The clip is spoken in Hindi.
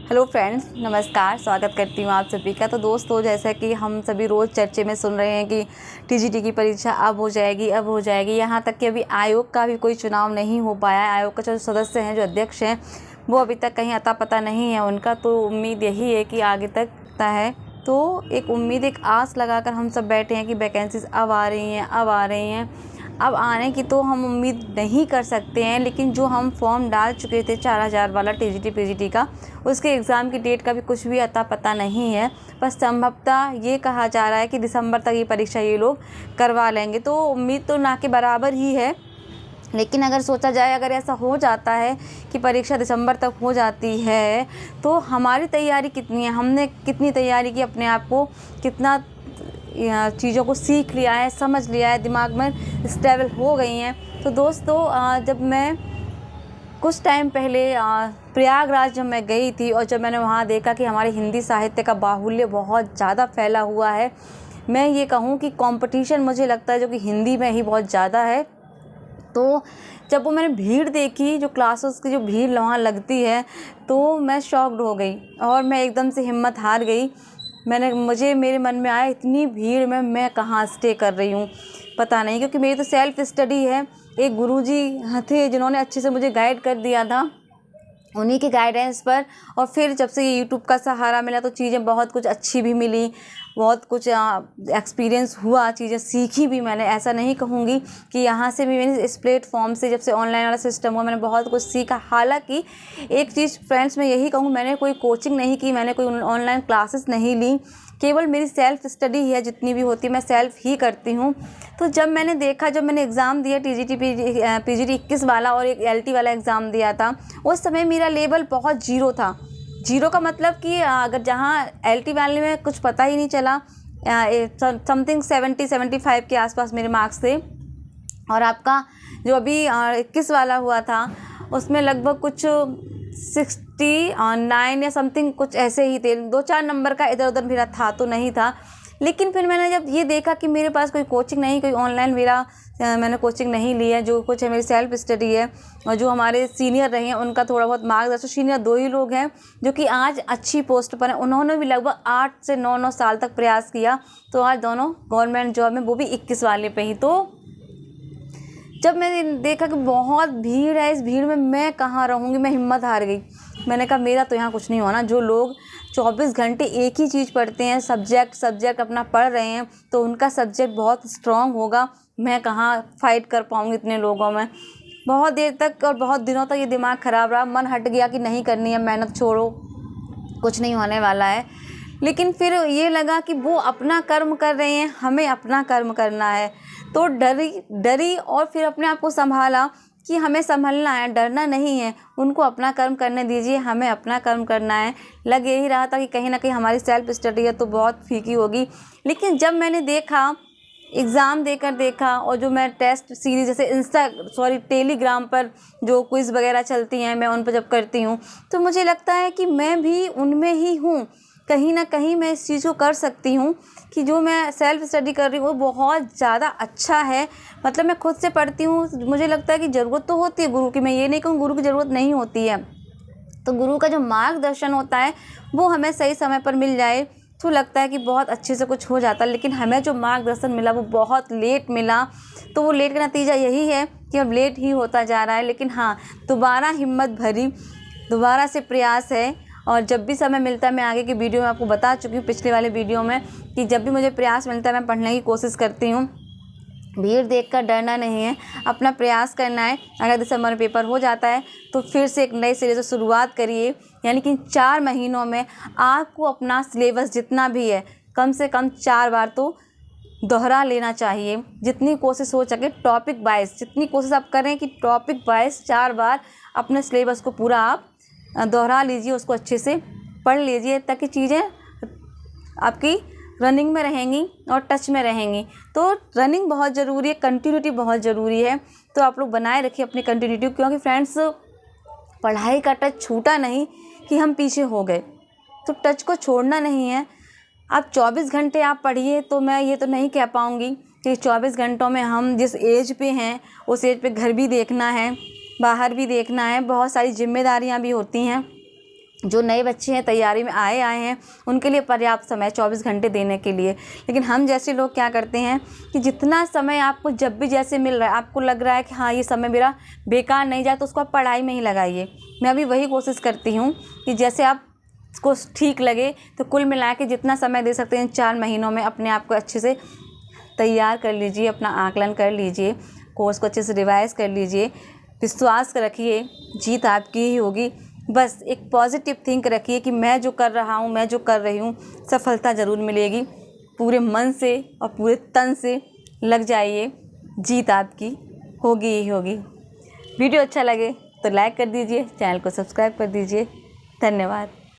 हेलो फ्रेंड्स, नमस्कार। स्वागत करती हूँ आप सभी का। तो दोस्तों, जैसा कि हम सभी रोज़ चर्चे में सुन रहे हैं कि टीजीटी की परीक्षा अब हो जाएगी। यहाँ तक कि अभी आयोग का भी कोई चुनाव नहीं हो पाया है। आयोग का जो सदस्य हैं, जो अध्यक्ष हैं, वो अभी तक कहीं अता पता नहीं है उनका। तो उम्मीद यही है कि आगे तक है। तो एक उम्मीद, एक आस लगाकर हम सब बैठे हैं कि वैकेंसीज अब आ रही हैं। अब आने की तो हम उम्मीद नहीं कर सकते हैं, लेकिन जो हम फॉर्म डाल चुके थे 4000 वाला टीजीटी पीजीटी का, उसके एग्ज़ाम की डेट का भी कुछ भी अता पता नहीं है। बस संभवतः ये कहा जा रहा है कि दिसंबर तक ये परीक्षा ये लोग करवा लेंगे। तो उम्मीद तो ना के बराबर ही है। लेकिन अगर सोचा जाए, अगर ऐसा हो जाता है कि परीक्षा दिसंबर तक हो जाती है, तो हमारी तैयारी कितनी है, हमने कितनी तैयारी की, अपने आप को कितना चीज़ों को सीख लिया है, समझ लिया है, दिमाग में स्टेबल हो गई हैं। तो दोस्तों, जब मैं कुछ टाइम पहले प्रयागराज जब मैं गई थी और जब मैंने वहाँ देखा कि हमारे हिंदी साहित्य का बाहुल्य बहुत ज़्यादा फैला हुआ है, मैं ये कहूँ कि कंपटीशन मुझे लगता है जो कि हिंदी में ही बहुत ज़्यादा है। तो जब वो मैंने भीड़ देखी, जो क्लासेस की जो भीड़ वहाँ लगती है, तो मैं शॉक्ड हो गई और मैं एकदम से हिम्मत हार गई। मेरे मन में आया, इतनी भीड़ में मैं कहाँ स्टे कर रही हूँ, पता नहीं। क्योंकि मेरी तो सेल्फ स्टडी है। एक गुरुजी थे जिन्होंने अच्छे से मुझे गाइड कर दिया था, उन्हीं के गाइडेंस पर। और फिर जब से ये यूट्यूब का सहारा मिला तो चीज़ें बहुत कुछ अच्छी भी मिली, बहुत कुछ एक्सपीरियंस हुआ, चीज़ें सीखी भी मैंने। ऐसा नहीं कहूँगी कि यहाँ से भी मैंने इस प्लेटफॉर्म से, जब से ऑनलाइन वाला सिस्टम हुआ, मैंने बहुत कुछ सीखा। हालांकि एक चीज़ फ्रेंड्स, मैं यही कहूँ, मैंने कोई कोचिंग नहीं की, मैंने कोई ऑनलाइन क्लासेस नहीं ली। केवल मेरी सेल्फ स्टडी है, जितनी भी होती है मैं सेल्फ ही करती हूँ। तो जब मैंने देखा, जब मैंने एग्ज़ाम दिया टीजीटी पीजीटी 21 वाला और एक एलटी वाला एग्ज़ाम दिया था, उस समय मेरा लेवल बहुत जीरो था। जीरो का मतलब कि अगर जहाँ एलटी वाले में कुछ पता ही नहीं चला, समथिंग 70-75 के आसपास मेरे मार्क्स थे। और आपका जो अभी 21 वाला हुआ था, उसमें लगभग कुछ 69 या समथिंग कुछ ऐसे ही थे। 2-4 नंबर का इधर उधर मेरा था तो नहीं था। लेकिन फिर मैंने जब ये देखा कि मेरे पास कोई कोचिंग नहीं, कोई ऑनलाइन मैंने कोचिंग नहीं ली है, जो कुछ है मेरी सेल्फ स्टडी है। और जो हमारे सीनियर रहे हैं उनका थोड़ा बहुत मार्गदर्शन, सीनियर 2 ही लोग हैं जो कि आज अच्छी पोस्ट पर हैं, उन्होंने भी लगभग 8 से 9 साल तक प्रयास किया, तो आज दोनों गवर्नमेंट जॉब में, वो भी 21 वाले पे ही। तो जब मैंने देखा कि बहुत भीड़ है, इस भीड़ में मैं कहाँ रहूँगी, मैं हिम्मत हार गई। मैंने कहा मेरा तो यहाँ कुछ नहीं होना। जो लोग 24 घंटे एक ही चीज़ पढ़ते हैं, सब्जेक्ट अपना पढ़ रहे हैं, तो उनका सब्जेक्ट बहुत स्ट्रॉन्ग होगा। मैं कहाँ फाइट कर पाऊँगी इतने लोगों में। बहुत देर तक और बहुत दिनों तक ये दिमाग ख़राब रहा, मन हट गया कि नहीं करनी है, मेहनत छोड़ो, कुछ नहीं होने वाला है। लेकिन फिर ये लगा कि वो अपना कर्म कर रहे हैं, हमें अपना कर्म करना है। तो डरी और फिर अपने आप को संभाला कि हमें संभलना है, डरना नहीं है। उनको अपना कर्म करने दीजिए, हमें अपना कर्म करना है। लग यही रहा था कि कहीं ना कहीं हमारी सेल्फ स्टडी है तो बहुत फीकी होगी। लेकिन जब मैंने देखा, एग्ज़ाम देकर देखा, और जो मैं टेस्ट सीरीज जैसे टेलीग्राम पर जो क्विज़ वगैरह चलती हैं, मैं उन पर जब करती हूँ, तो मुझे लगता है कि मैं भी उनमें ही हूँ। कहीं ना कहीं मैं इस चीज़ को कर सकती हूँ कि जो मैं सेल्फ स्टडी कर रही हूँ वो बहुत ज़्यादा अच्छा है। मतलब मैं खुद से पढ़ती हूँ, मुझे लगता है कि ज़रूरत तो होती है गुरु की, मैं ये नहीं कहूँ गुरु की ज़रूरत नहीं होती है। तो गुरु का जो मार्गदर्शन होता है वो हमें सही समय पर मिल जाए तो लगता है कि बहुत अच्छे से कुछ हो जाता है। लेकिन हमें जो मार्गदर्शन मिला वो बहुत लेट मिला। तो वो लेट का नतीजा यही है कि अब लेट ही होता जा रहा है। लेकिन हाँ, दोबारा हिम्मत भरी, दोबारा से प्रयास है। और जब भी समय मिलता है, मैं आगे की वीडियो में आपको बता चुकी हूँ, पिछले वाले वीडियो में, कि जब भी मुझे प्रयास मिलता है मैं पढ़ने की कोशिश करती हूँ। भीड़ देखकर डरना नहीं है, अपना प्रयास करना है। अगर दिसंबर में पेपर हो जाता है तो फिर से एक नए सिरे से शुरुआत करिए। यानी कि 4 महीनों में आपको अपना सिलेबस जितना भी है, कम से कम 4 बार तो दोहरा लेना चाहिए। जितनी कोशिश हो सके टॉपिक वाइज, जितनी कोशिश आप करें कि टॉपिक वाइज 4 बार अपने सिलेबस को पूरा आप दोहरा लीजिए, उसको अच्छे से पढ़ लीजिए, ताकि चीज़ें आपकी रनिंग में रहेंगी और टच में रहेंगी। तो रनिंग बहुत ज़रूरी है, कंटिन्यूटी बहुत ज़रूरी है। तो आप लोग बनाए रखिए अपनी कंटिन्यूटी, क्योंकि फ्रेंड्स, पढ़ाई का टच छूटा नहीं कि हम पीछे हो गए, तो टच को छोड़ना नहीं है। आप 24 घंटे आप पढ़िए, तो मैं ये तो नहीं कह पाऊँगी कि 24 घंटों में हम जिस एज पे हैं उस एज पे घर भी देखना है, बाहर भी देखना है, बहुत सारी जिम्मेदारियां भी होती हैं। जो नए बच्चे हैं तैयारी में आए हैं उनके लिए पर्याप्त समय 24 घंटे देने के लिए। लेकिन हम जैसे लोग क्या करते हैं कि जितना समय आपको जब भी जैसे मिल रहा है, आपको लग रहा है कि हाँ ये समय मेरा बेकार नहीं जाए, तो उसको आप पढ़ाई में ही लगाइए। मैं अभी वही कोशिश करती हूँ कि जैसे आपको ठीक लगे तो कुल मिला के जितना समय दे सकते हैं 4 महीनों में अपने आप को अच्छे से तैयार कर लीजिए, अपना आकलन कर लीजिए, कोर्स को अच्छे से रिवाइज कर लीजिए। विश्वास रखिए, जीत आपकी ही होगी। बस एक पॉजिटिव थिंक रखिए कि मैं जो कर रहा हूँ, मैं जो कर रही हूँ, सफलता ज़रूर मिलेगी। पूरे मन से और पूरे तन से लग जाइए, जीत आपकी होगी ही होगी। वीडियो अच्छा लगे तो लाइक कर दीजिए, चैनल को सब्सक्राइब कर दीजिए। धन्यवाद।